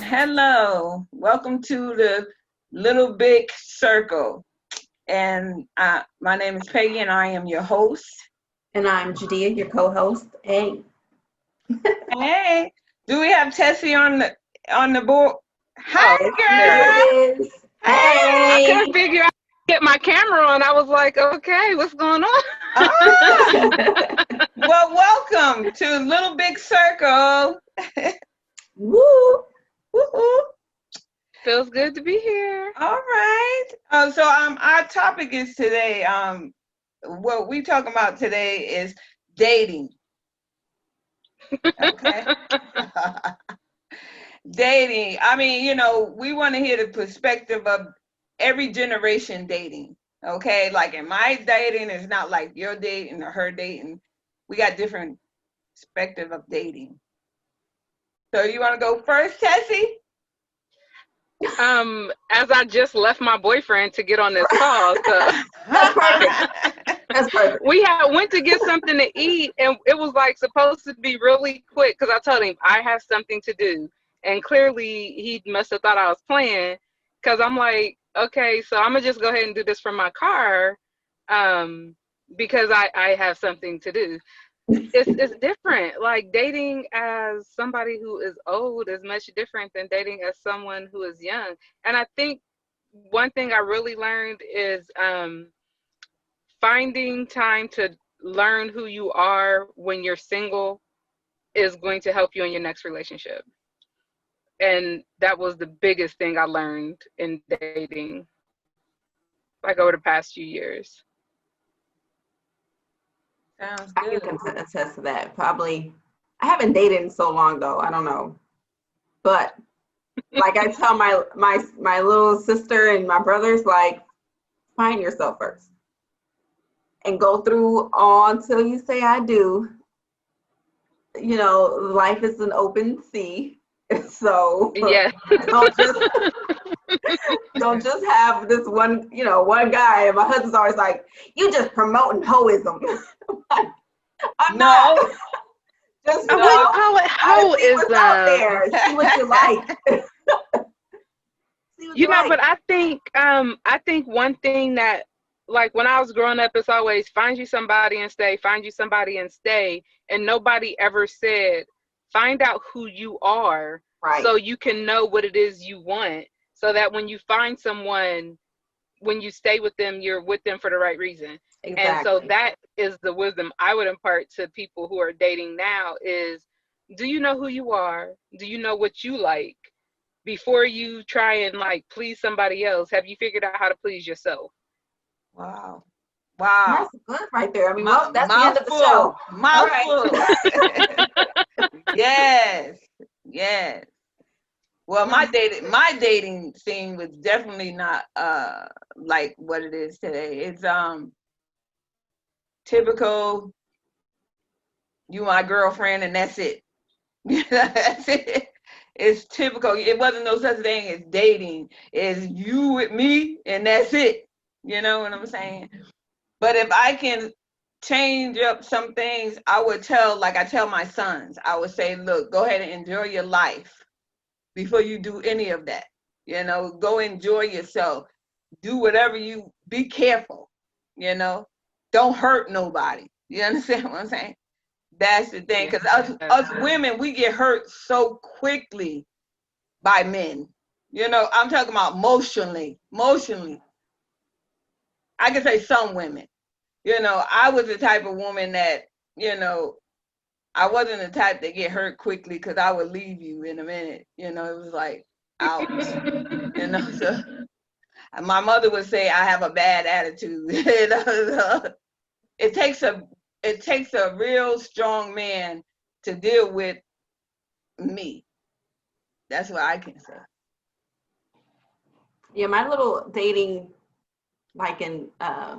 Hello, welcome to the Little Big Circle. And my name is Peggy and I am your host. And I'm Judea, your co-host. Hey. Hey, do we have Tessie on the board? Hi, girl. Hey. I couldn't figure out how to get my camera on. I was like, okay, what's going on? Well, welcome to Little Big Circle. Woo! Woo-hoo. Feels good to be here. All right. So our topic is today. What we talking about today is dating. Okay. Dating. I mean, we want to hear the perspective of every generation dating. Okay, like in my dating is not like your dating or her dating. We got different perspective of dating. So you want to go first, Tessie? As I just left my boyfriend to get on this call, so That's perfect. That's perfect. We went to get something to eat, and it was like supposed to be really quick because I told him I have something to do, and clearly he must have thought I was playing because I'm like, okay, so I'm gonna just go ahead and do this from my car, because I have something to do. It's different. Like dating as somebody who is old is much different than dating as someone who is young. And I think one thing I really learned is finding time to learn who you are when you're single is going to help you in your next relationship. And that was the biggest thing I learned in dating, like over the past few years. Sounds I good. can attest to that. Probably, I haven't dated in so long though. I don't know, but like I tell my little sister and my brothers, like, find yourself first, and go through all until you say I do. Life is an open sea, so Yeah. don't just have this one guy. And my husband's always like, you just promoting hoism. I'm not. Just What do you call it? see what's out there. See what you like. But I think one thing that, like, when I was growing up, it's always find you somebody and stay, find you somebody and stay. And nobody ever said, find out who you are, right, so you can know what it is you want. So that when you find someone, when you stay with them, you're with them for the right reason. Exactly. And so that is the wisdom I would impart to people who are dating now is, do you know who you are? Do you know what you like? Before you try and like please somebody else, have you figured out how to please yourself? Wow. That's good right there. I mean, that's the end of the show. Mouthful. Right. Yes. Well, my dating scene was definitely not like what it is today. It's typical, you my girlfriend and that's it. That's it. It's typical. It wasn't no such thing as dating. It's you with me and that's it. You know what I'm saying? But if I can change up some things, I tell my sons, I would say, look, go ahead and enjoy your life before you do any of that. Go enjoy yourself. Do whatever be careful, don't hurt nobody. You understand what I'm saying? That's the thing, because us women, we get hurt so quickly by men. I'm talking about emotionally. I can say some women. I was the type of woman that, I wasn't the type that get hurt quickly because I would leave you in a minute. It was like, ouch. So my mother would say I have a bad attitude. It takes a real strong man to deal with me. That's what I can say. Yeah, my little dating, like I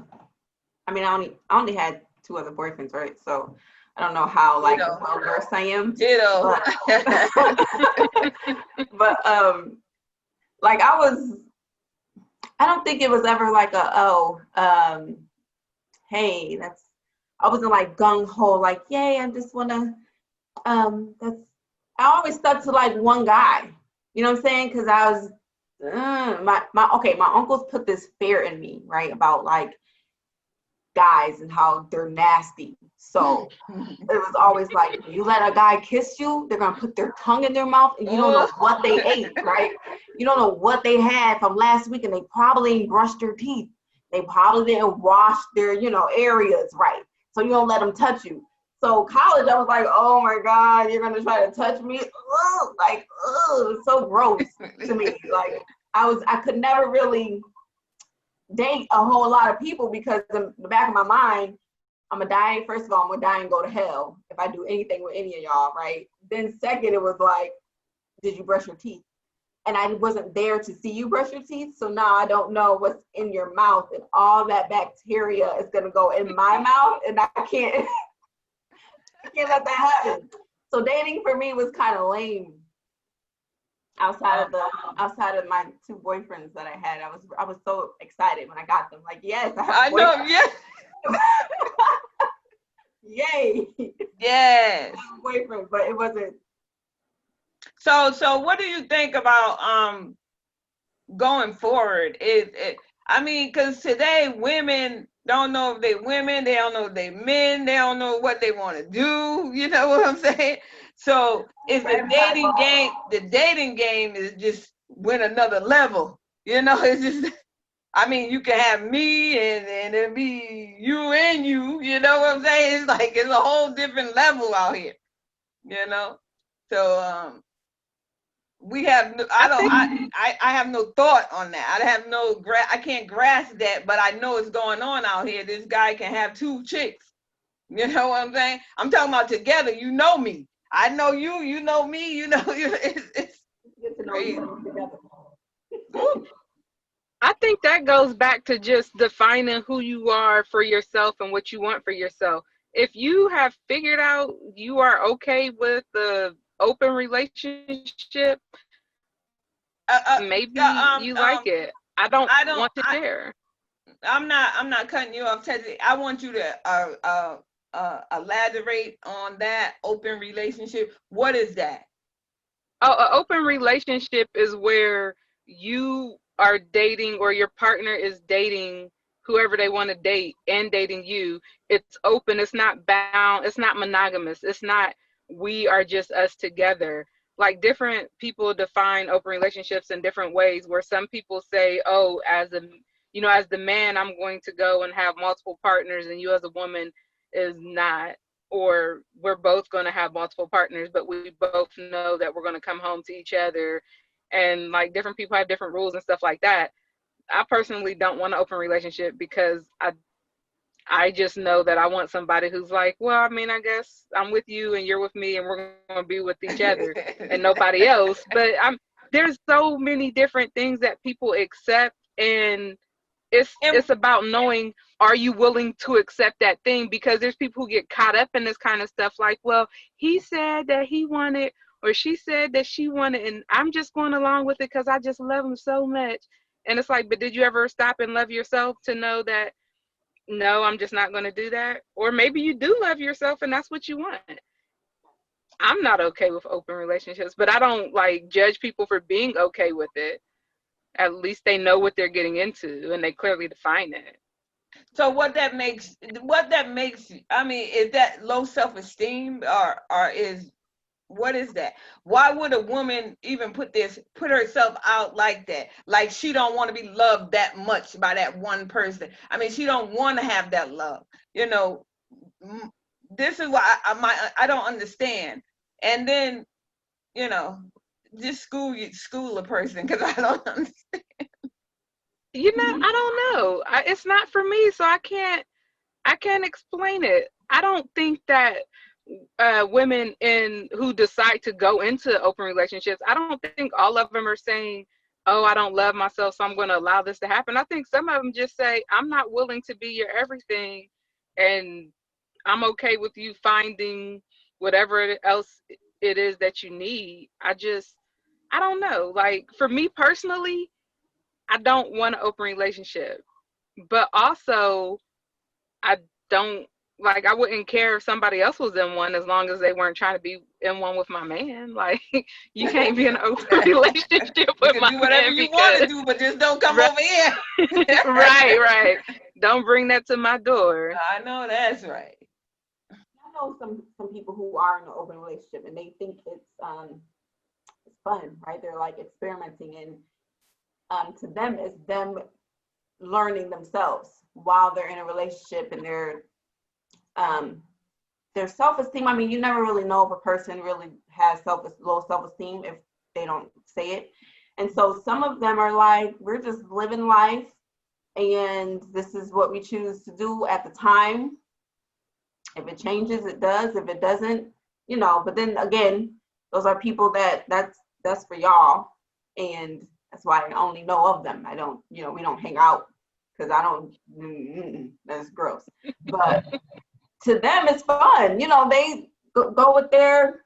only had 2 other boyfriends, right? So I don't know how well versed I am. Ditto. But I I don't think it was ever like hey, I wasn't like gung ho, like, yay, I just wanna, that's, I always stuck to like one guy, you know what I'm saying? Cause I was, my uncles put this fear in me, right? About like guys and how they're nasty. So it was always like, you let a guy kiss you, they're gonna put their tongue in their mouth and you don't know what they ate, right? You don't know what they had from last week and they probably ain't brushed their teeth. They probably didn't wash their, areas right. So you don't let them touch you. So college, I was like, oh my God, you're gonna try to touch me? Ugh, like, ugh, it's so gross to me. Like I could never really date a whole lot of people because in the back of my mind, I'm gonna die. First of all, I'm gonna die and go to hell if I do anything with any of y'all, right? Then second, it was like, did you brush your teeth? And I wasn't there to see you brush your teeth, so now I don't know what's in your mouth, and all that bacteria is gonna go in my mouth, and I can't, I can't let that happen. So dating for me was kind of lame. Outside of my two boyfriends that I had, I was so excited when I got them. Like, yes, I know, yes. Yay. Yes. Boyfriend, but it wasn't. So what do you think about going forward? I mean, because today women don't know if they women, they don't know if they men, they don't know what they want to do. You know what I'm saying? So it's the dating game is just went another level. It's just, I mean, you can have me and it'll be you and you know what I'm saying? It's like, it's a whole different level out here, So we have I have no thought on that. I can't grasp that, but I know it's going on out here. This guy can have two chicks. You know what I'm saying? I'm talking about together. You know me. I know you. You know me. You know you. It's good to know you together. I think that goes back to just defining who you are for yourself and what you want for yourself. If you have figured out you are okay with the open relationship, maybe you like it. I don't want to share. I'm not cutting you off, Tessie. I want you to elaborate on that open relationship. What is that? Oh, an open relationship is where you are dating, or your partner is dating whoever they want to date and dating you. It's open. It's not bound. It's not monogamous. It's not, we are just us together. Like, different people define open relationships in different ways, where some people say, oh, as the man, I'm going to go and have multiple partners, and you as a woman is not. Or we're both going to have multiple partners, but we both know that we're going to come home to each other. And like, different people have different rules and stuff like that. I personally don't want an open relationship because I just know that I want somebody who's like, well, I mean, I guess I'm with you and you're with me and we're going to be with each other and nobody else. But there's so many different things that people accept, and it's about knowing, are you willing to accept that thing? Because there's people who get caught up in this kind of stuff, like, well, he said that he wanted, or she said that she wanted, and I'm just going along with it because I just love him so much. And it's like, but did you ever stop and love yourself to know that, no, I'm just not going to do that? Or maybe you do love yourself and that's what you want. I'm not okay with open relationships, but I don't like judge people for being okay with it. At least they know what they're getting into and they clearly define it. So what that makes, I mean, is that low self-esteem, or what is that? Why would a woman even put herself out like that? Like, she don't want to be loved that much by that one person. I mean, she don't want to have that love. This is why I don't understand. And then, just school a person, because I don't understand. I don't know. It's not for me, so I can't explain it. I don't think that women who decide to go into open relationships, I don't think all of them are saying, oh, I don't love myself, so I'm going to allow this to happen. I think some of them just say, I'm not willing to be your everything, and I'm okay with you finding whatever else it is that you need. I don't know. Like, for me personally, I don't want an open relationship, but also I don't like, I wouldn't care if somebody else was in one as long as they weren't trying to be in one with my man. Like, you can't be in an open relationship You with can my do whatever man you want to because do, but just don't come right, over here. right. Don't bring that to my door. I know that's right. I know some people who are in an open relationship and they think it's fun, right? They're like experimenting, and to them it's them learning themselves while they're in a relationship, and their self-esteem. I mean, you never really know if a person really has low self-esteem if they don't say it. And so some of them are like, we're just living life, and this is what we choose to do at the time. If it changes, it does. If it doesn't, but then again, those are people that's for y'all. And that's why I only know of them. I don't, we don't hang out because I don't, that's gross. But to them, it's fun. They go with their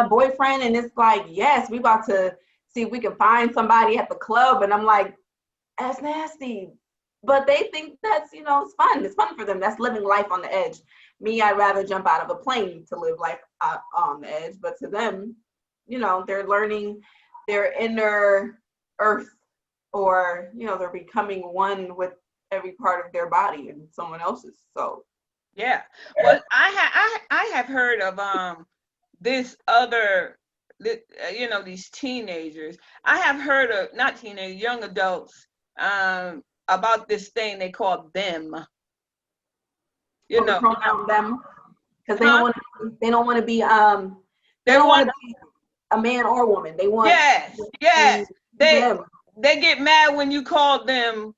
boyfriend, and it's like, yes, we about to see if we can find somebody at the club. And I'm like, that's nasty. But they think that's, it's fun. It's fun for them. That's living life on the edge. Me, I'd rather jump out of a plane to live life on the edge. But to them, they're learning their inner earth, or, they're becoming one with every part of their body and someone else's. So. Yeah. Well, I have heard of this other, these teenagers. I have heard of, not teenagers, young adults, about this thing they call them. Pronoun them, because they don't want to be they don't want to be a man or woman. They want yes. They get mad when you call them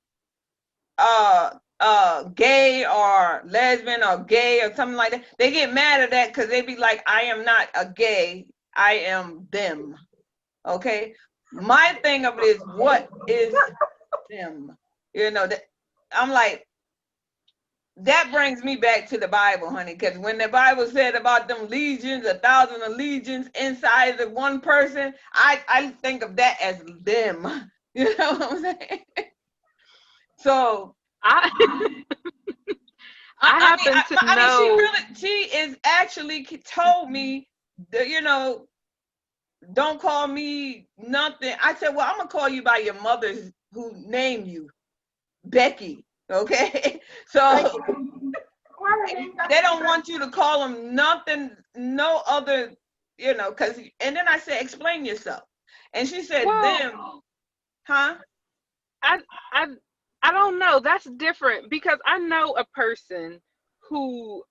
gay or lesbian or gay or something like that. They get mad at that because they be like, I am not a gay, I am them. Okay. My thing of it is, what is them? That I'm like, that brings me back to the Bible, honey, because when the Bible said about them legions, 1,000 of legions inside of one person, I think of that as them. You know what I'm saying? So I happen to know. She is actually told me that, don't call me nothing. I said, well, I'm gonna call you by your mother's who named you, Becky. Okay. So they don't want you to call them nothing, no other, because, and then I said, explain yourself. And she said, them, huh? I don't know. That's different, because I know a person who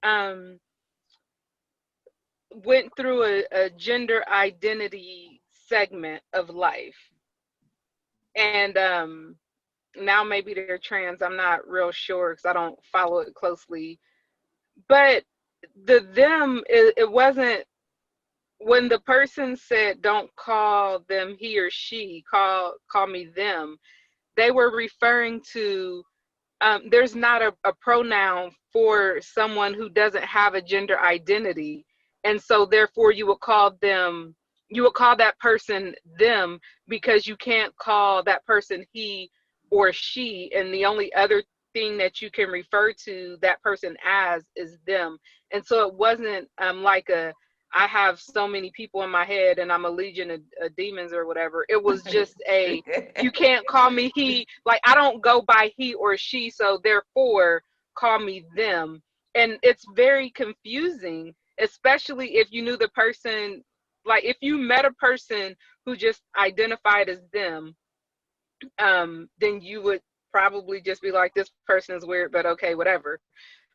went through a gender identity segment of life, and now maybe they're trans. I'm not real sure because I don't follow it closely. But it wasn't, when the person said don't call them he or she, call me them, they were referring to there's not a pronoun for someone who doesn't have a gender identity. And so therefore you would call that person them, because you can't call that person he or she, and the only other thing that you can refer to that person as is them. And so it wasn't like I have so many people in my head and I'm a legion of demons or whatever. It was just you can't call me he, like I don't go by he or she, so therefore call me them. And it's very confusing, especially if you knew the person, like if you met a person who just identified as them, then you would probably just be like, this person is weird, but okay, whatever.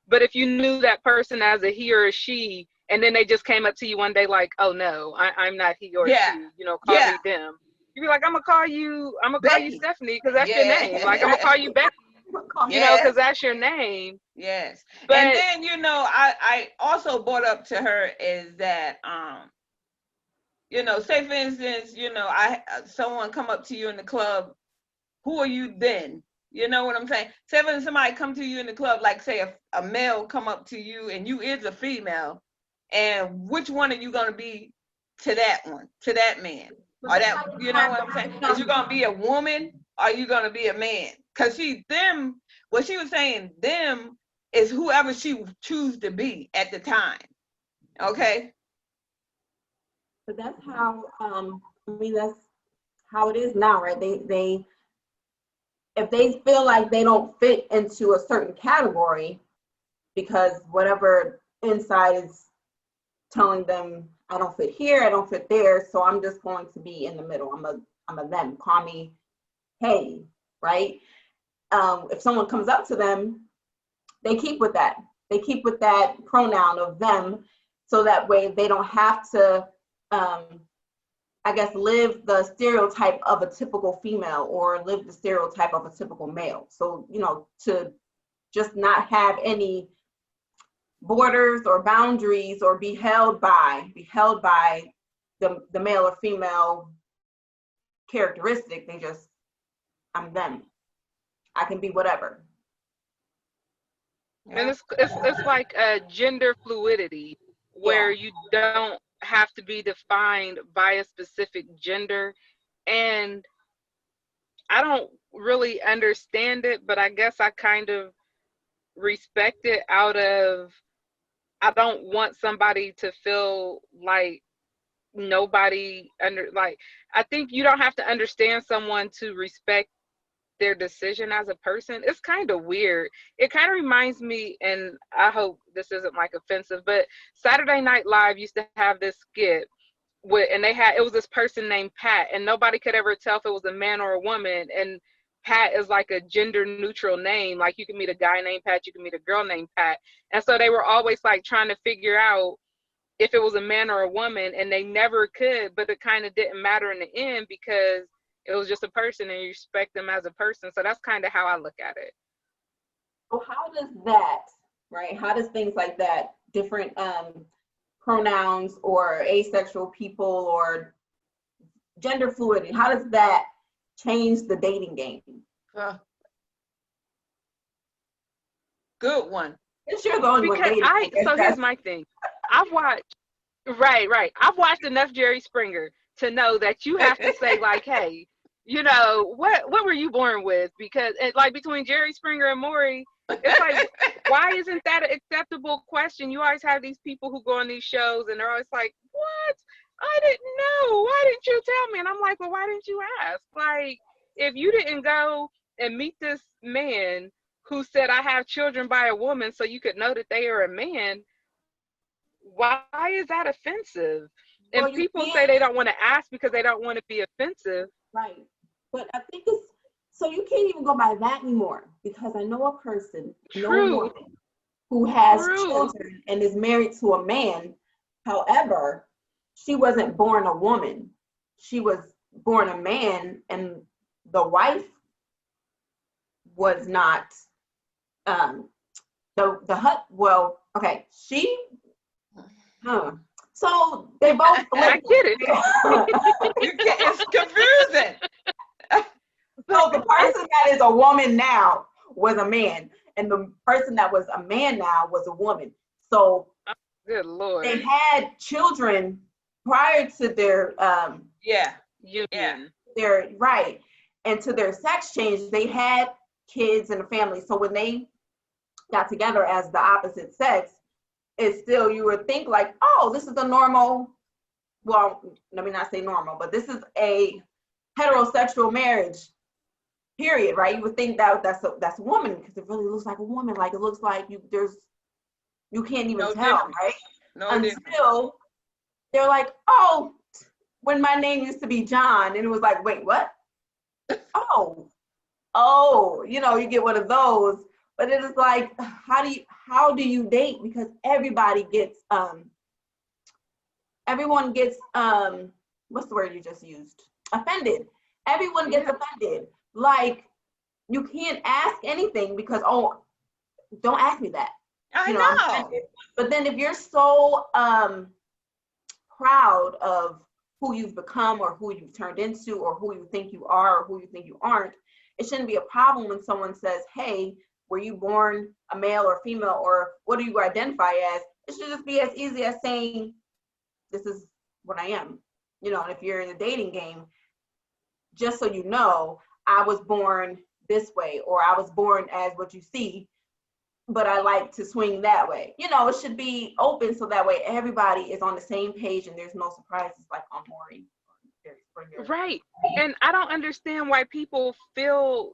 But if you knew that person as a he or a she, and then they just came up to you one day like, oh no, I'm not he or she, call me them. You'd be like, I'm gonna call you Stephanie, because that's your name. Like I'm gonna call you Becky, because that's your name. Yes. But, and then, I also brought up to her is that, say for instance, someone come up to you in the club, who are you then? You know what I'm saying? Say when somebody come to you in the club, like say a male come up to you and you is a female, and which one are you going to be to that one, to that man? Or that, you know what I'm saying? Is you going to be a woman are you gonna be a man? Because what she was saying, them is whoever she choose to be at the time. Okay. But that's how that's how it is now, right? They if they feel like they don't fit into a certain category because whatever inside is telling them I don't fit here, I don't fit there, so I'm just going to be in the middle. I'm a them. Call me hey, right? If someone comes up to them, they keep with that. They keep with that pronoun of them, so that way they don't have to, I guess, live the stereotype of a typical female or live the stereotype of a typical male. So, to just not have any borders or boundaries or be held by the male or female characteristic. They just, I'm them. I can be whatever. And it's like a gender fluidity where you don't have to be defined by a specific gender. And I don't really understand it, but I guess I kind of respect it out of, I don't want somebody to feel like nobody I think you don't have to understand someone to respect their decision as a person. It's kind of weird. It kind of reminds me, and I hope this isn't like offensive, but Saturday Night Live used to have this skit and it was this person named Pat, and nobody could ever tell if it was a man or a woman. And Pat is like a gender neutral name. Like you can meet a guy named Pat, you can meet a girl named Pat. And so they were always like trying to figure out if it was a man or a woman, and they never could, but it kind of didn't matter in the end because it was just a person and you respect them as a person. So that's kind of how I look at it. So how does that, right? How does things like that, different pronouns or asexual people or gender fluidity, how does that change the dating game? Good one. It's your going with dating. So here's my thing. I've watched enough Jerry Springer to know that you have to say like, hey, what were you born with? Because like between Jerry Springer and Maury, it's like, why isn't that an acceptable question? You always have these people who go on these shows and they're always like, what? I didn't know. Why didn't you tell me? And I'm like, well, why didn't you ask? Like, if you didn't go and meet this man who said I have children by a woman so you could know that they are a man, why is that offensive? And well, people say they don't want to ask because they don't want to be offensive. Right. But I think so you can't even go by that anymore, because I know a person, woman, who has children and is married to a man. However, she wasn't born a woman. She was born a man, and the wife was not so they both I get it. It's confusing. So the person that is a woman now was a man, and the person that was a man now was a woman. So good Lord, they had children prior to their union. Their right, and to their sex change, they had kids and a family. So when they got together as the opposite sex, it's still, you would think like, oh, this is a normal, well, let me not say normal, but this is a heterosexual marriage, period, right? You would think that that's a woman, because it really looks like a woman. Like, it looks like you can't even tell, difference. Right? No Until difference. They're like, oh, when my name used to be John, and it was like, wait, what? oh, you get one of those. But it is like, how do you date? Because everybody gets, everyone gets, what's the word you just used? Offended. Everyone gets offended. Like, you can't ask anything because, oh, don't ask me that. I know. But then if you're so proud of who you've become or who you've turned into or who you think you are or who you think you aren't, it shouldn't be a problem when someone says, hey, were you born a male or female, or what do you identify as? It should just be as easy as saying, this is what I am. And if you're in a dating game, just so you know, I was born this way, or I was born as what you see, but I like to swing that way. You know, it should be open so that way everybody is on the same page and there's no surprises like on Maury. Right. And I don't understand why people feel,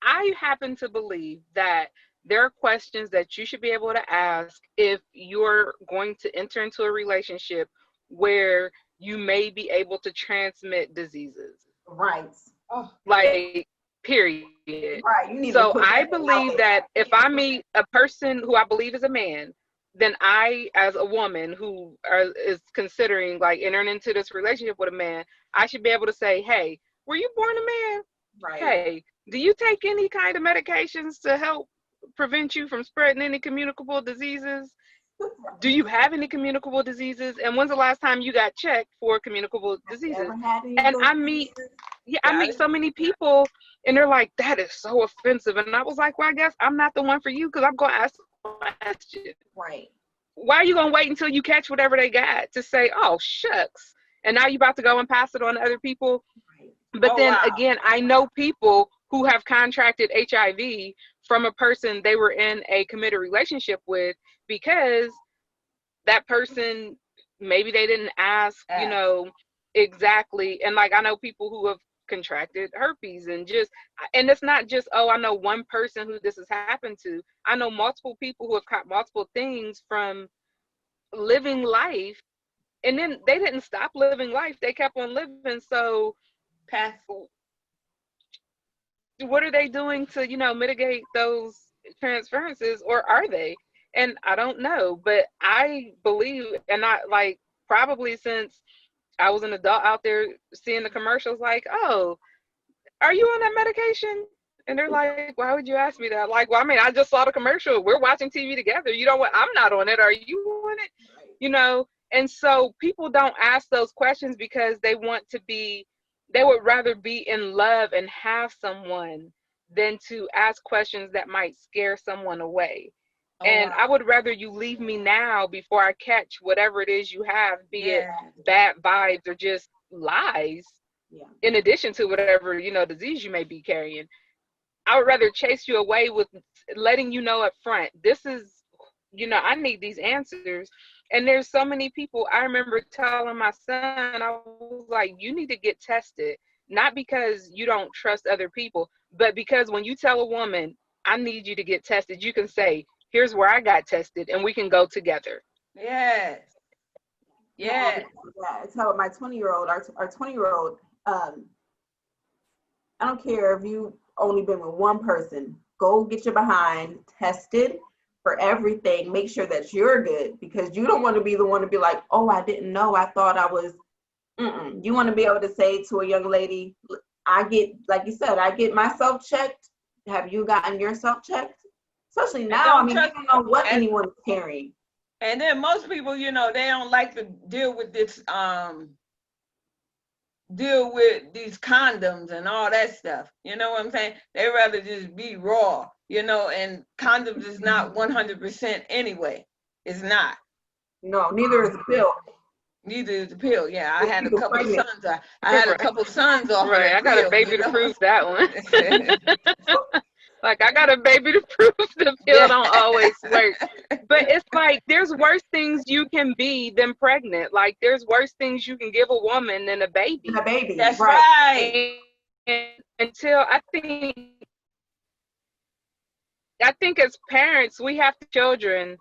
I happen to believe that there are questions that you should be able to ask if you're going to enter into a relationship where you may be able to transmit diseases. Right. Oh, Like, period. Right. You need So to put I that believe out that if I meet a person who I believe is a man, then I, as a woman who is considering like entering into this relationship with a man, I should be able to say, hey, were you born a man? Right. Hey, do you take any kind of medications to help prevent you from spreading any communicable diseases? Do you have any communicable diseases? And when's the last time you got checked for communicable diseases? And I meet, I meet so many people and they're like, that is so offensive. And I was like, well, I guess I'm not the one for you because I'm going to ask a question. Right. Why are you going to wait until you catch whatever they got to say, oh, shucks. And now you're about to go and pass it on to other people. But then again, I know people who have contracted HIV from a person they were in a committed relationship with because that person, maybe they didn't ask, you know, exactly. And like, I know people who have contracted herpes and it's not just, oh, I know one person who this has happened to. I know multiple people who have caught multiple things from living life. And then they didn't stop living life. They kept on living. So what are they doing to, you know, mitigate those transferences, or are they? And I don't know, but I believe, and I like, probably since I was an adult out there seeing the commercials, like, oh, are you on that medication? And they're like, why would you ask me that? Like, well, I mean, I just saw the commercial. We're watching TV together. You know what? I'm not on it. Are you on it? You know? And so people don't ask those questions because they want to be, they would rather be in love and have someone than to ask questions that might scare someone away. And I would rather you leave me now before I catch whatever it is you have, be it bad vibes or just lies, in addition to whatever, you know, disease you may be carrying. I would rather chase you away with letting you know up front, this is, you know, I need these answers. And there's so many people, I remember telling my son, I was like, you need to get tested, not because you don't trust other people, but because when you tell a woman, I need you to get tested, you can say, here's where I got tested, and we can go together. Yes. Yeah. I tell my 20-year-old, our 20-year-old, I don't care if you've only been with one person, go get your behind tested for everything. Make sure that you're good, because you don't want to be the one to be like, oh, I didn't know. I thought I was. You want to be able to say to a young lady, I get, like you said, I get myself checked. Have you gotten yourself checked? Especially now, I mean, you don't know what anyone's carrying. And then most people, you know, they don't like to deal with this, deal with these condoms and all that stuff. You know what I'm saying? They rather just be raw, you know, and condoms is not 100% anyway. It's not. No, neither is the pill. Neither is the pill. Yeah, I had a couple of sons. I had a couple of sons off. Right, I got a baby to prove that one. Like, I got a baby to prove the pill don't always work. But it's like, there's worse things you can be than pregnant. Like, there's worse things you can give a woman than a baby. A baby. That's right. And until I think as parents, we have children,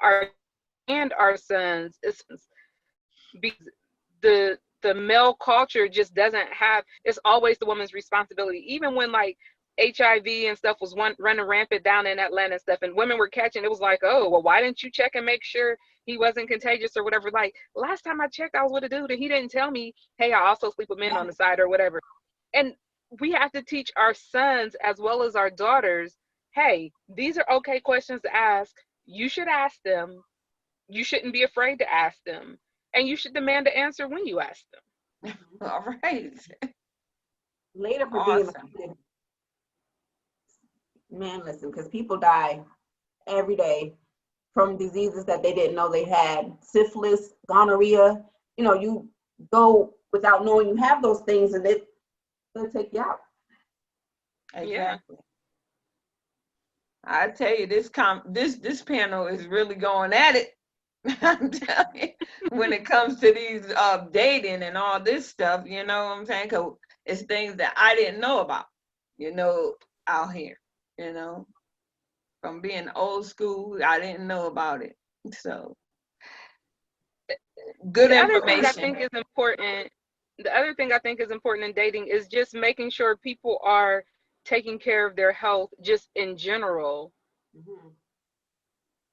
our sons, because the male culture just doesn't have, it's always the woman's responsibility. Even when like HIV and stuff was running rampant down in Atlanta and stuff, and women were catching, it was like, oh, well, why didn't you check and make sure he wasn't contagious or whatever? Like, last time I checked, I was with a dude and he didn't tell me, hey, I also sleep with men on the side or whatever. And we have to teach our sons as well as our daughters, hey, these are okay questions to ask. You should ask them. You shouldn't be afraid to ask them. And you should demand the answer when you ask them. All right. Later for being man, listen, because people die every day from diseases that they didn't know they had. Syphilis, gonorrhea, you know, you go without knowing you have those things and they'll take you out. Exactly. I tell you, this panel is really going at it. I'm telling you, when it comes to these dating and all this stuff, you know what I'm saying? 'Cause it's things that I didn't know about, out here, from being old school, I didn't know about it. So good The information. other thing I think is important in dating is just making sure people are taking care of their health just in general. Mm-hmm.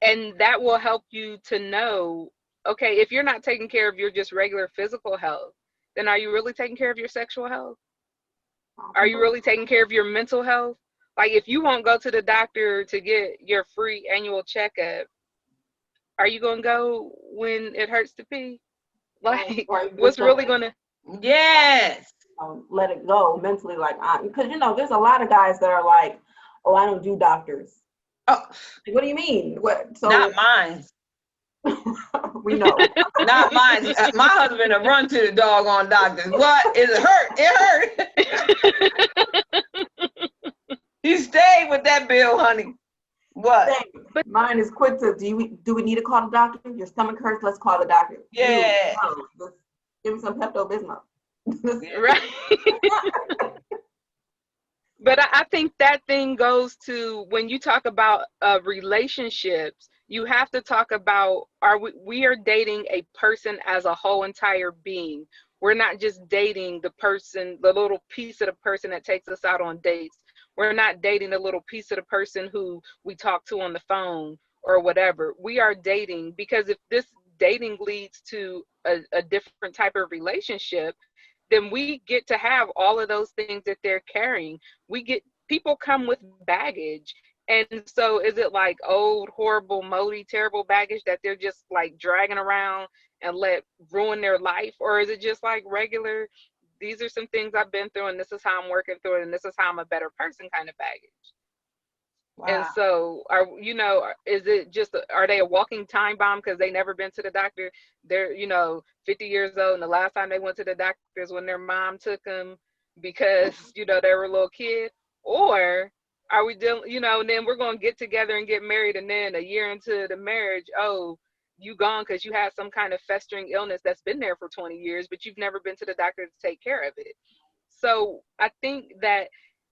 And that will help you to know, okay, if you're not taking care of your just regular physical health, then are you really taking care of your sexual health? Are you really taking care of your mental health? Like, if you won't go to the doctor to get your free annual checkup, are you going to go when it hurts to pee? Like, what's really going to... Yes. Let it go mentally, like, because there's a lot of guys that are like, oh, I don't do doctors. Oh, what do you mean? What? So not mine. We know. Not mine. My husband will run to the doggone doctors. What? It hurt. It hurt. He stayed with that bill, honey. What? But mine is quick to, do we need to call the doctor? Your stomach hurts, let's call the doctor. Yeah. Give me some Pepto-Bismol. Right. But I think that thing goes to, when you talk about relationships, you have to talk about, we are dating a person as a whole entire being. We're not just dating the person, the little piece of the person that takes us out on dates. We're not dating the little piece of the person who we talk to on the phone or whatever. We are dating, because if this dating leads to a different type of relationship, then we get to have all of those things that they're carrying. People come with baggage. And so is it like old, horrible, moldy, terrible baggage that they're just like dragging around and let ruin their life? Or is it just like regular, these are some things I've been through and this is how I'm working through it and this is how I'm a better person kind of baggage? Wow. And so is it just, are they a walking time bomb because they never been to the doctor? They're 50 years old, and the last time they went to the doctor is when their mom took them because they were a little kid? Or are we dealing, and then we're going to get together and get married, and then a year into the marriage, oh, you gone because you had some kind of festering illness that's been there for 20 years, but you've never been to the doctor to take care of it. So I think that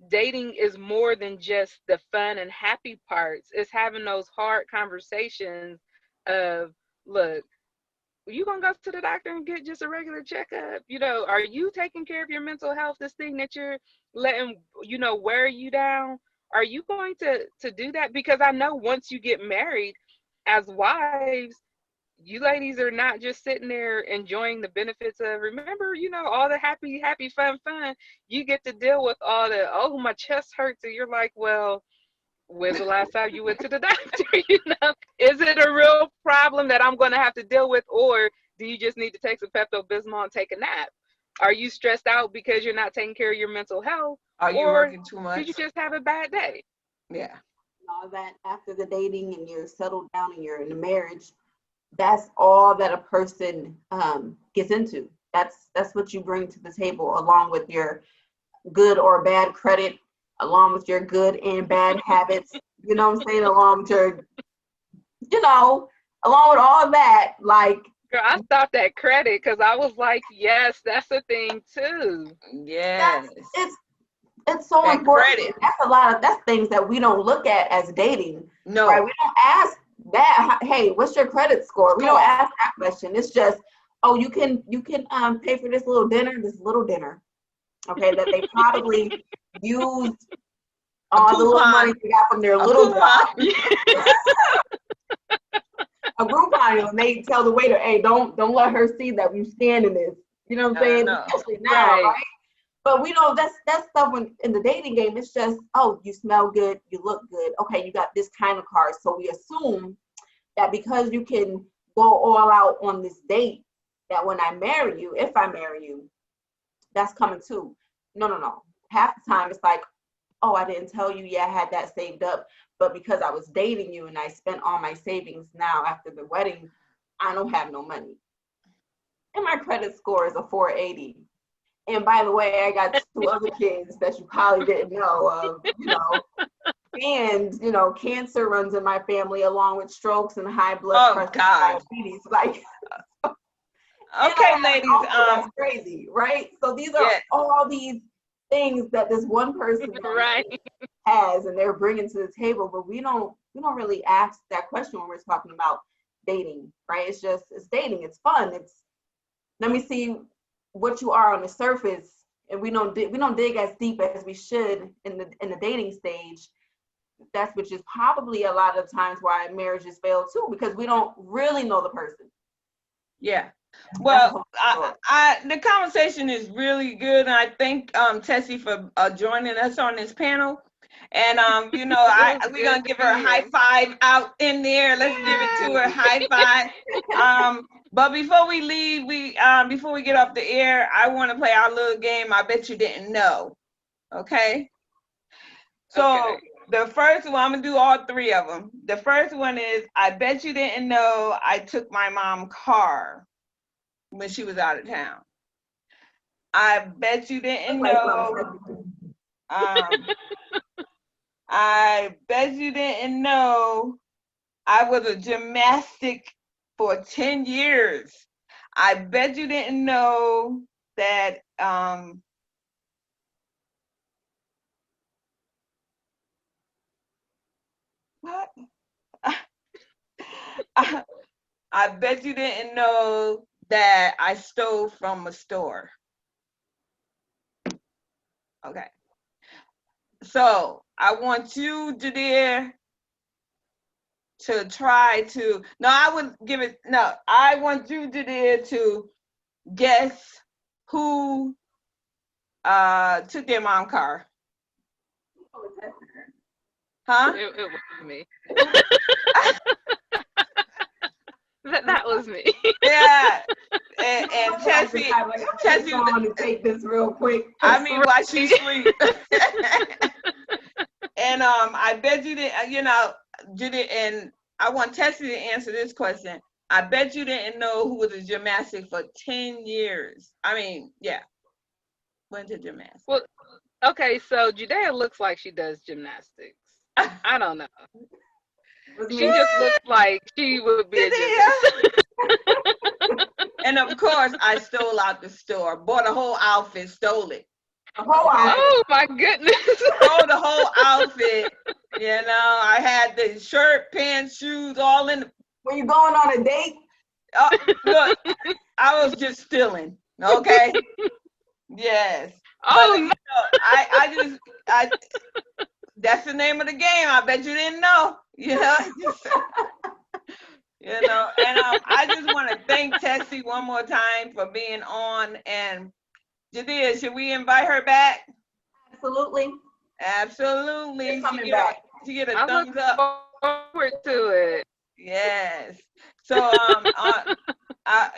dating is more than just the fun and happy parts. It's having those hard conversations of, look, you gonna go to the doctor and get just a regular checkup? Are you taking care of your mental health? This thing that you're letting, wear you down? Are you going to do that? Because I know once you get married as wives, you ladies are not just sitting there enjoying the benefits of, remember, all the happy, fun. You get to deal with all the, oh, my chest hurts. And you're like, well, when's the last time you went to the doctor? Is it a real problem that I'm going to have to deal with? Or do you just need to take some Pepto-Bismol and take a nap? Are you stressed out because you're not taking care of your mental health? Are you working too much? Did you just have a bad day? Yeah. All that after the dating and you're settled down and you're in a marriage, that's all that a person gets into. That's what you bring to the table, along with your good or bad credit, along with your good and bad habits. You know what I'm saying? Along with your, along with all that, like. Girl, I stopped at credit because I was like, yes, that's a thing too. Yes. It's so that important. Credit. That's things that we don't look at as dating. No. Right? We don't ask that, hey, what's your credit score? We don't ask that question. It's just, oh, you can pay for this little dinner, okay, that they probably used all the little money they got from their little job. A Groupon, and they tell the waiter, hey, don't let her see that we stand in this. You know what I'm saying? Especially now, right? But we know that's stuff in the dating game. It's just, oh, you smell good, you look good. Okay, you got this kind of car. So we assume that because you can go all out on this date, that when I marry you, if I marry you, that's coming too. No. Half the time it's like, oh, I didn't tell you, I had that saved up. But because I was dating you and I spent all my savings now after the wedding, I don't have no money. And my credit score is a 480. And by the way, I got 2 other kids that you probably didn't know of, and cancer runs in my family along with strokes and high blood pressure, God. diabetes. Like, okay, ladies, that's crazy, right? So these are all these things that this one person right has, and they're bringing to the table, but we don't really ask that question when we're talking about dating, right? It's dating. It's fun. It's, let me see what you are on the surface, and we don't dig as deep as we should in the dating stage. That's which is probably a lot of times why marriages fail too, because we don't really know the person. Yeah. Well, the conversation is really good, and I thank Tessie for joining us on this panel. And we're gonna give her a high five out in there. Let's give it to her, high five. But before we leave, before we get off the air, I want to play our little game. I bet you didn't know. Okay. So the first one, I'm gonna do all 3 of them. The first one is, I bet you didn't know I took my mom's car when she was out of town. I bet you didn't know. I bet you didn't know I was a gymnastic for 10 years. I bet you didn't know that what? I bet you didn't know that I stole from a store. Okay. So I want you, Jadea, to try to, I want you, Jadea, to guess who took their mom's car. Huh? It was me. that was me. Yeah. And Tessie want to take this real quick. I mean, while she sleep. And I bet you didn't, and I want Tessie to answer this question. I bet you didn't know who was a gymnastic for 10 years. I mean, yeah. Went to gymnastics. Well, okay, so Judea looks like she does gymnastics. I don't know. She just looks like she would be a gymnast. And of course, I stole out the store, bought a whole outfit, stole it. Oh my goodness. Stole the whole outfit. I had the shirt, pants, shoes, all in. Were you going on a date? Look, I was just stealing. Okay. Yes. Oh, but, I that's the name of the game. I bet you didn't know. And I just want to thank Tessie one more time for being on. And Jadea, should we invite her back? Absolutely. Coming back. She get a thumbs up. Forward to it. Yes. So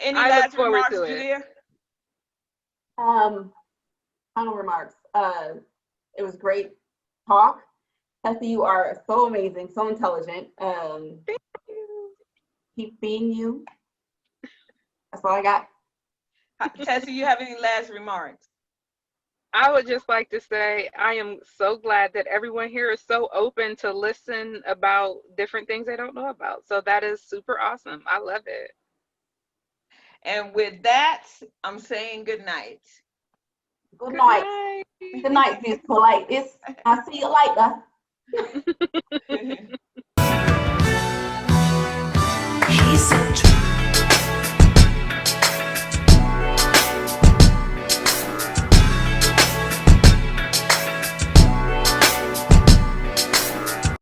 any last remarks, Jadea? Final remarks. It was great talk. Tessie, you are so amazing, so intelligent. Thank you. Keep being you. That's all I got. Tessie, you have any last remarks? I would just like to say I am so glad that everyone here is so open to listen about different things they don't know about. So that is super awesome. I love it. And with that, I'm saying good night. Good night. Good night, Miss Polite. I see you later.